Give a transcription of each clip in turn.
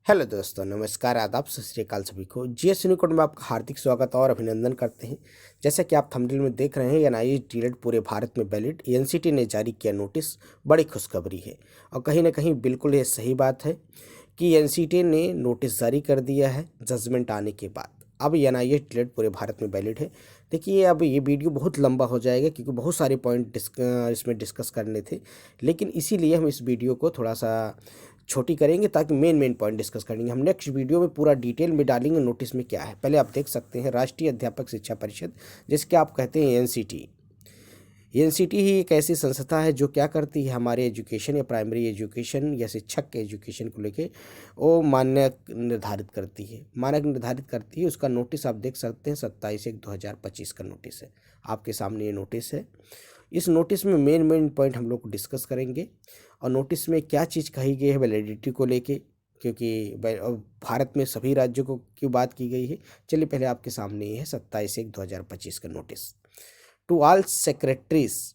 Hello दोस्तों, नमस्कार, आदाब, सत श्री अकाल सभी को। जीएस यूनिकोड में आपका हार्दिक स्वागत और अभिनंदन करते हैं। जैसा कि आप थंबनेल में देख रहे हैं, एनआईएस डीलेड पूरे भारत में वैलिड। एनसीटी ने जारी किया नोटिस। बड़ी खुशखबरी है और कहीं ना कहीं बिल्कुल ये सही बात है कि एनसीटी ने नोटिस जारी कर दिया है जजमेंट आने के बाद। अब एनआईएस डीलेड पूरे भारत में वैलिड है। देखिए, अब ये वीडियो बहुत लंबा हो जाएगा क्योंकि बहुत सारे पॉइंट इसमें डिस्कस करने थे, लेकिन इसीलिए हम इस वीडियो को थोड़ा सा छोटी करेंगे ताकि मेन पॉइंट डिस्कस करेंगे। हम नेक्स्ट वीडियो में पूरा डिटेल में डालेंगे नोटिस में क्या है। पहले आप देख सकते हैं राष्ट्रीय अध्यापक शिक्षा परिषद, जिसके आप कहते हैं एनसीटी। एनसीटी ही एक ऐसी संस्था है जो क्या करती है, हमारे एजुकेशन या प्राइमरी एजुकेशन या शिक्षक के एजुकेशन को लेके वो मानक निर्धारित करती है। उसका नोटिस आप देख सकते हैं 27/1/2025 का नोटिस है। आपके सामने ये नोटिस है। इस नोटिस में मेन पॉइंट हम लोग डिस्कस करेंगे और नोटिस में क्या चीज़ कही गई है वैलिडिटी को लेके, क्योंकि भारत में सभी राज्यों को की बात की गई है। चलिए, पहले आपके सामने ये है 27/1/2025 का नोटिस। To all secretaries,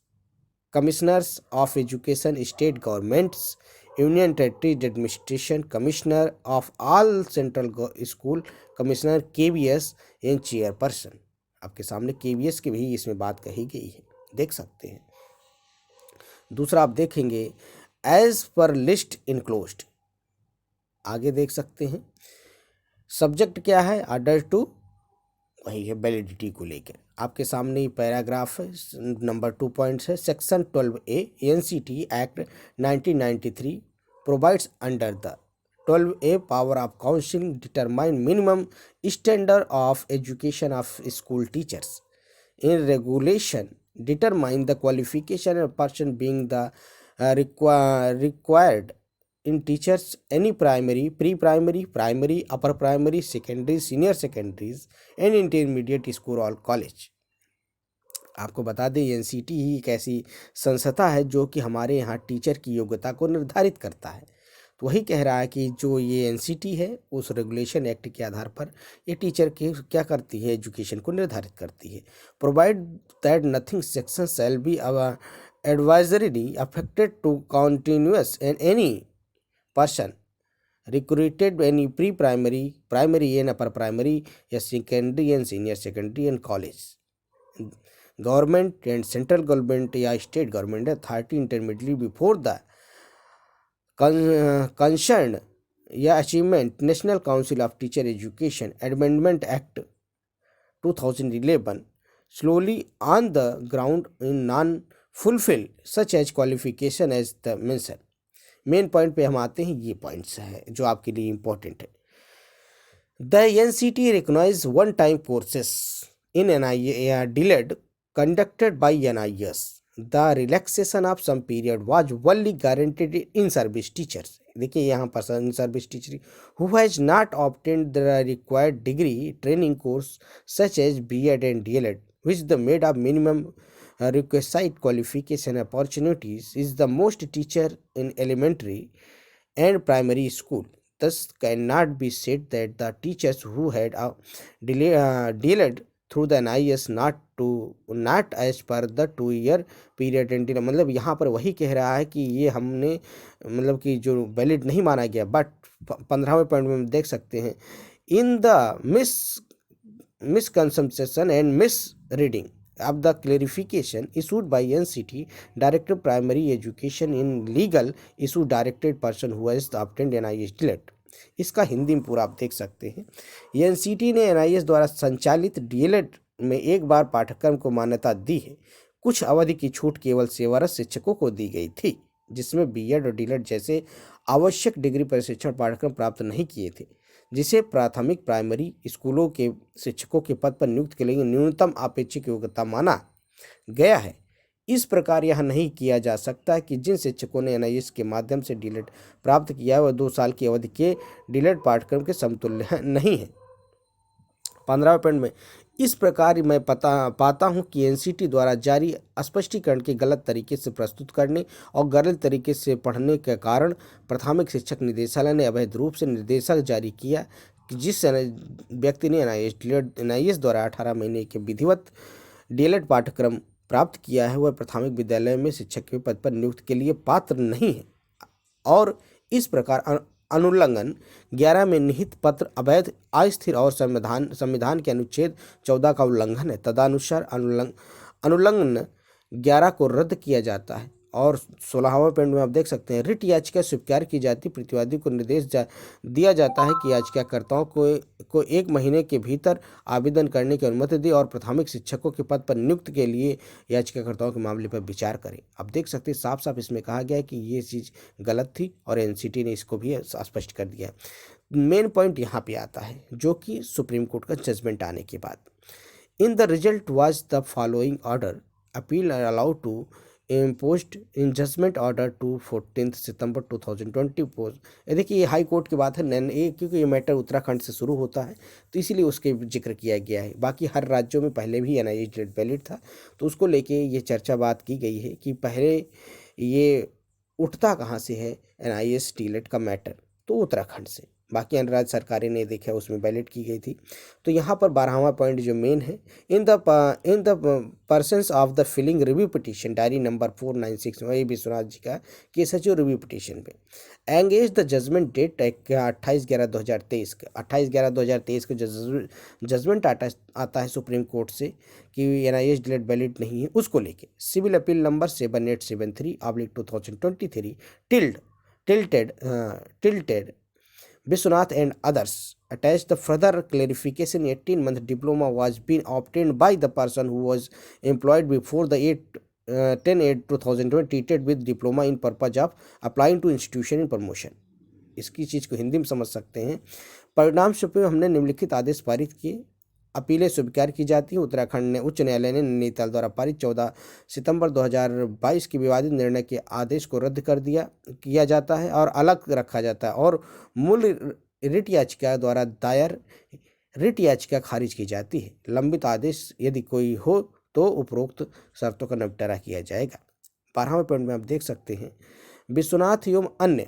commissioners of education, state governments, union territories administration, commissioner of all central school, commissioner KVS and chairperson. आपके सामने केवीएस की भी इसमें बात कही गई है, देख सकते हैं। दूसरा आप देखेंगे एज पर लिस्ट इनक्लोज्ड, आगे देख सकते हैं। सब्जेक्ट क्या है, ऑर्डर टू, वही है वैलिडिटी को लेकर। आपके सामने ही पैराग्राफ है, नंबर 2 पॉइंट्स है। Section 12A NCT act 1993 provides under the 12A power of council determine minimum standard of education of school teachers in regulation determine the qualification of person being the required in teachers any primary, pre-primary, primary, upper primary, secondary, senior secondaries and intermediate school or college। आपको बता दें NCT ही एक ऐसी संस्था है जो कि हमारे यहाँ टीचर की योग्यता को निर्धारित करता है। तो वही कह रहा है कि जो ये एनसीटी है उस रेगुलेशन एक्ट के आधार पर ये टीचर की क्या करती है, एजुकेशन को निर्धारित करती है। Provide that nothing section shall be adversely affected to continuous and any person recruited any pre-primary, primary and upper primary या secondary and senior secondary and college, government and central government या state government authority intermediately before the concern या achievement national council of teacher education amendment act 2011 slowly on the ground in non fulfill such as qualification as the mention. Main point पे हम आते हैं, ये points है जो आपके लिए इंपॉर्टेंट है। The NCT recognise one time courses in NIA DElEd conducted by NIS. The relaxation of some period was only guaranteed in service teachers। देखिए यहाँ पर in service teacher who has not obtained the required degree training course such as B.Ed and D.Led which the made of minimum requisite qualification opportunities is the most teacher in elementary and primary school, thus cannot be said that the teachers who had D.Led through the NIS not as per the 2-year period and, मतलब यहाँ पर वही कह रहा है कि ये हमने मतलब कि जो वैलिड नहीं माना गया। बट 15वें पॉइंट में देख सकते हैं, in the misconception and miss reading of the clarification issued by NCT Director Primary Education in legal issue directed person who has obtained NIS DLED। इसका हिंदी में पूरा आप देख सकते हैं। एनसीटी ने एनआईएस द्वारा संचालित डीएलएड में एक बार पाठ्यक्रम को मान्यता दी है। कुछ अवधि की छूट केवल सेवारत शिक्षकों को दी गई थी जिसमें बीएड और डीएलएड जैसे आवश्यक डिग्री प्रशिक्षण पाठ्यक्रम प्राप्त नहीं किए थे, जिसे प्राथमिक प्राइमरी स्कूलों के शिक्षकों के पद पर नियुक्त के लिए न्यूनतम अपेक्षित योग्यता माना गया है। इस प्रकार यह नहीं किया जा सकता कि जिन शिक्षकों ने एनआईएस के माध्यम से डीलेड प्राप्त किया है वह 2 साल की अवधि के डीलेड पाठ्यक्रम के समतुल्य नहीं है। 15वें पॉइंट में इस प्रकार मैं पाता हूं कि एनसीटी द्वारा जारी स्पष्टीकरण के गलत तरीके से प्रस्तुत करने और गलत तरीके से पढ़ने के कारण प्राथमिक शिक्षक निदेशालय ने अवैध रूप से निर्देशक जारी किया कि जिस व्यक्ति ने एनआईएस द्वारा 18 महीने के विधिवत डीएलएड पाठ्यक्रम प्राप्त किया है वह प्राथमिक विद्यालय में शिक्षक के पद पर नियुक्त के लिए पात्र नहीं है और इस प्रकार अनुल्लंघन 11 में निहित पत्र अवैध, अस्थिर और संविधान के अनुच्छेद 14 का उल्लंघन है। तदनुसार अनुल्लंघन 11 को रद्द किया जाता है। और 16वां पॉइंट में आप देख सकते हैं, रिट याचिका स्वीकार की जाती, प्रतिवादी को निर्देश दिया जाता है कि याचिकाकर्ताओं को 1 महीने के भीतर आवेदन करने की अनुमति दे और प्राथमिक शिक्षकों के पद पर नियुक्त के लिए याचिकाकर्ताओं के मामले पर विचार करें। अब देख सकते हैं साफ साफ इसमें कहा गया है कि ये चीज़ गलत थी और एनसीटी ने इसको भी स्पष्ट कर दिया है। मेन पॉइंट यहाँ पे आता है, जो कि सुप्रीम कोर्ट का जजमेंट आने के बाद, in the result was the following order, appeal allowed to imposed in judgment order to 14 सितंबर 2024। ये देखिए ये हाई कोर्ट की बात है, नैन ये क्योंकि ये मैटर उत्तराखंड से शुरू होता है तो इसीलिए उसके जिक्र किया गया है। बाकी हर राज्यों में पहले भी NIH डेट वैलिड था, तो उसको लेके ये चर्चा बात की गई है कि पहले ये उठता कहाँ से है NIH टीलेट का मैटर, तो उत्तराखंड से। बाकी अन्य राज्य सरकारें ने देखा उसमें वैलिड की गई थी। तो यहाँ पर 12वां पॉइंट जो मेन है, in the persons of the filling review petition diary number 496, वही विश्वनाथ जी का केस है जो रिव्यू पिटीशन पे एंगेज द जजमेंट डेट 28/11/2023 का 28/11/2023 को जजमेंट आता है सुप्रीम कोर्ट से कि NIH डेट वैलिड नहीं है, उसको लेके civil appeal number 7873/2023 tilted Biswanath and others attached the further clarification 18-month diploma was being obtained by the person who was employed before the 10/8/2020 treated with diploma in purpose of applying to institution in promotion। इसकी चीज़ को हिंदी में समझ सकते हैं। परिणाम स्वरूप हमने निम्नलिखित आदेश पारित किए, अपीलें स्वीकार की जाती है। उत्तराखंड ने उच्च न्यायालय ने नैनीताल द्वारा पारित 14 सितंबर 2022 के विवादित निर्णय के आदेश को रद्द किया जाता है और अलग रखा जाता है, और मूल रिट याचिका द्वारा दायर रिट याचिका खारिज की जाती है। लंबित आदेश यदि कोई हो तो उपरोक्त शर्तों का निपटारा किया जाएगा। 12वें पॉइंट में आप देख सकते हैं, विश्वनाथ एवं अन्य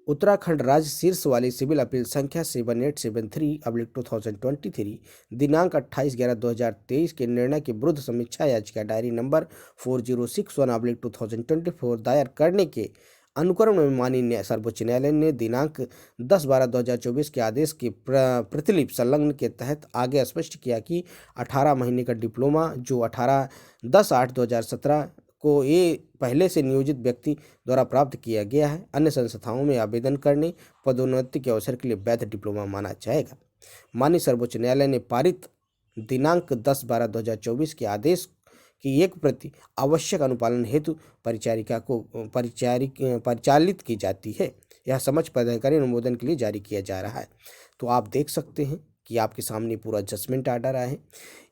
उत्तराखंड राज्य शीर्ष वाली सिविल अपील संख्या 7873/2023 दिनांक 28/11/2023 के निर्णय के विरुद्ध समीक्षा याचिका डायरी नंबर 4061/2024 दायर करने के अनुक्रम में माननीय सर्वोच्च न्यायालय ने दिनांक 10/12/2024 के आदेश की प्रतिलिपि संलग्न के तहत आगे स्पष्ट किया कि 18 महीने का डिप्लोमा जो 18/10/8/2017 को ये पहले से नियोजित व्यक्ति द्वारा प्राप्त किया गया है, अन्य संस्थाओं में आवेदन करने पदोन्नति के अवसर के लिए वैध डिप्लोमा माना जाएगा। माननीय सर्वोच्च न्यायालय ने पारित दिनांक 10/12/2024 के आदेश की एक प्रति आवश्यक अनुपालन हेतु परिचारिका को परिचालित की जाती है। यह समझ पदाधिकारी अनुमोदन के लिए जारी किया जा रहा है। तो आप देख सकते हैं कि आपके सामने पूरा जजमेंट आर्डर आया है।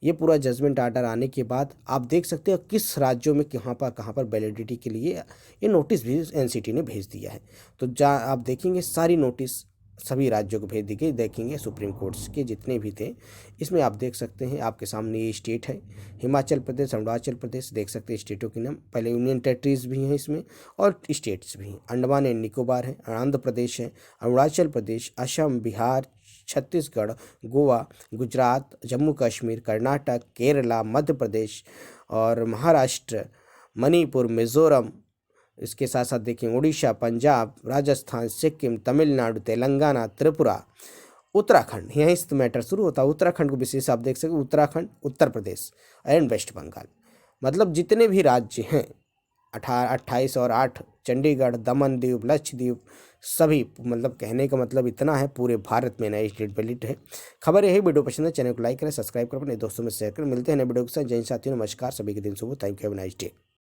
ये पूरा जजमेंट आर्डर आने के बाद आप देख सकते हैं किस राज्यों में कहाँ पर वैलिडिटी के लिए ये नोटिस भी NCT ने भेज दिया है। तो आप देखेंगे सारी नोटिस सभी राज्यों को भेज दी गई, देखेंगे सुप्रीम कोर्ट्स के जितने भी थे। इसमें आप देख सकते हैं आपके सामने ये स्टेट है, हिमाचल प्रदेश, अरुणाचल प्रदेश, देख सकते हैं स्टेटों के नाम। पहले यूनियन टेरिटरीज भी हैं इसमें और स्टेट्स भी हैं। अंडमान एंड निकोबार है, आंध्र प्रदेश है, अरुणाचल प्रदेश, असम, बिहार, छत्तीसगढ़, गोवा, गुजरात, जम्मू कश्मीर, कर्नाटक, केरला, मध्य प्रदेश और महाराष्ट्र, मणिपुर, मिजोरम, इसके साथ साथ देखें उड़ीसा, पंजाब, राजस्थान, सिक्किम, तमिलनाडु, तेलंगाना, त्रिपुरा, उत्तराखंड, यहीं से मैटर शुरू होता है। उत्तराखंड को विशेष आप देख सकते, उत्तराखंड, उत्तर प्रदेश एंड वेस्ट बंगाल, मतलब जितने भी राज्य हैं 28 और 8, चंडीगढ़, दमन दीव, लक्षद्वीप, सभी, मतलब कहने का मतलब इतना है पूरे भारत में NIH डेट वैलिड है। खबर यही, वीडियो पसंद है चैनल को लाइक करें, सब्सक्राइब करें, अपने दोस्तों में शेयर करें। मिलते हैं नए वीडियो के साथ। जय हिंद साथियों, नमस्कार, सभी के दिन शुभ। Thank you, have a nice day.